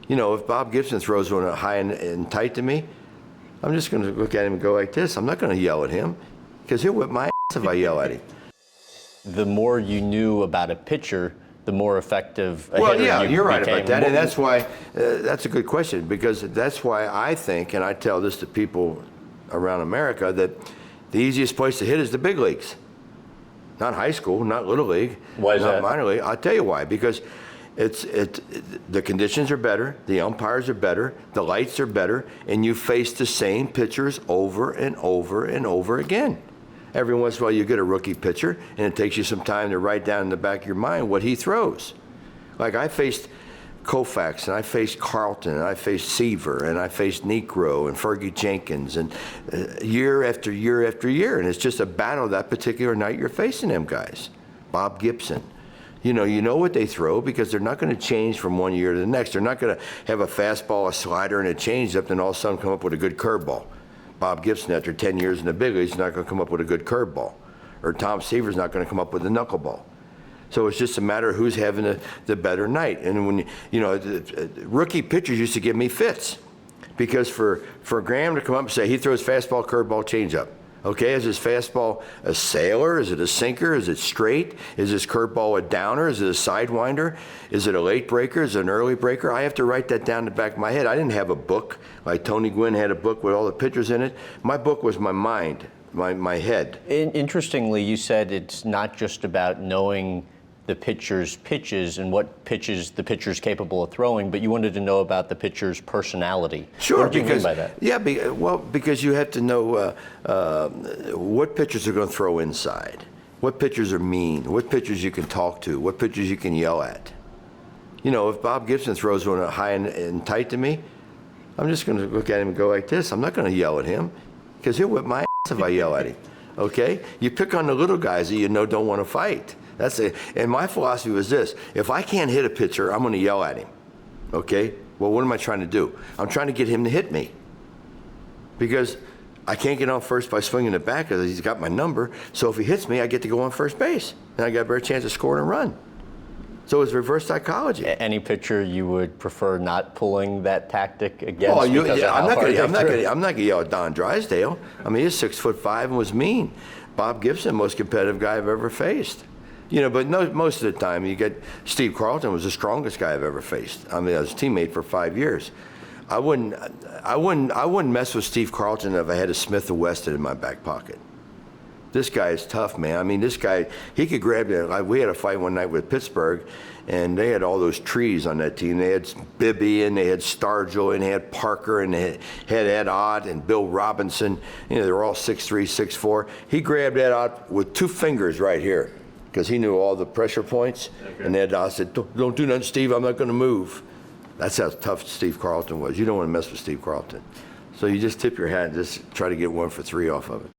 You know, if Bob Gibson throws one high and tight to me, I'm just going to look at him and go like this. I'm not going to yell at him because he'll whip my ass if I yell at him. The more you knew about a pitcher, the more effective a well, hitter yeah, you're right became. about that, and that's why that's a good question, because that's why I think, and I tell this to people around America, that the easiest place to hit is the big leagues, not high school, not little league, Why is not that? minor league. I'll tell you why. Because the conditions are better, the umpires are better, the lights are better, and you face the same pitchers over and over and over again. Every once in a while you get a rookie pitcher, and it takes you some time to write down in the back of your mind what he throws. Like I faced Koufax, and I faced Carlton, and I faced Seaver, and I faced Necro, and Fergie Jenkins, and year after year after year. And it's just a battle that particular night you're facing them guys. Bob Gibson. You know what they throw, because they're not going to change from one year to the next. They're not going to have a fastball, a slider, and a changeup, and all of a sudden come up with a good curveball. Bob Gibson, after 10 years in the big leagues, is not going to come up with a good curveball. Or Tom Seaver's not going to come up with a knuckleball. So it's just a matter of who's having the better night. And when the rookie pitchers used to give me fits, because for Graham to come up and say he throws fastball, curveball, changeup. Okay, is his fastball a sailor? Is it a sinker? Is it straight? Is his curveball a downer? Is it a sidewinder? Is it a late breaker? Is it an early breaker? I have to write that down in the back of my head. I didn't have a book like Tony Gwynn had a book with all the pitchers in it. My book was my mind, my head. Interestingly, you said it's not just about knowing the pitcher's pitches and what pitches the pitcher's capable of throwing, but you wanted to know about the pitcher's personality. Sure, what do you because mean by that? Yeah, because you have to know what pitchers are going to throw inside, what pitchers are mean, what pitchers you can talk to, what pitchers you can yell at. You know, if Bob Gibson throws one high and tight to me, I'm just going to look at him and go like this. I'm not going to yell at him because he'll whip my ass if I yell at him. Okay? You pick on the little guys that you know don't want to fight. That's it. And my philosophy was this: if I can't hit a pitcher, I'm going to yell at him. Okay? Well, what am I trying to do? I'm trying to get him to hit me, because I can't get on first by swinging it back because he's got my number. So if he hits me, I get to go on first base, and I got a better chance of scoring a run. So it's reverse psychology. Any pitcher you would prefer not pulling that tactic against? Oh, I'm not going to yell at Don Drysdale. I mean, he's 6'5" and was mean. Bob Gibson, most competitive guy I've ever faced. You know, but most of the time, you get Steve Carlton was the strongest guy I've ever faced. I mean, I was a teammate for 5 years. I wouldn't mess with Steve Carlton if I had a Smith & Wesson in my back pocket. This guy is tough, man. I mean, this guy, he could grab you. We had a fight one night with Pittsburgh, and they had all those trees on that team. They had Bibby, and they had Stargell, and they had Parker, and they had Ed Ott and Bill Robinson. You know, they were all 6'3", 6'4". He grabbed Ed Ott with 2 fingers right here, because he knew all the pressure points. Okay. And Ed Ott said, don't do nothing, Steve, I'm not going to move. That's how tough Steve Carlton was. You don't want to mess with Steve Carlton. So you just tip your hat and just try to get 1 for 3 off of it.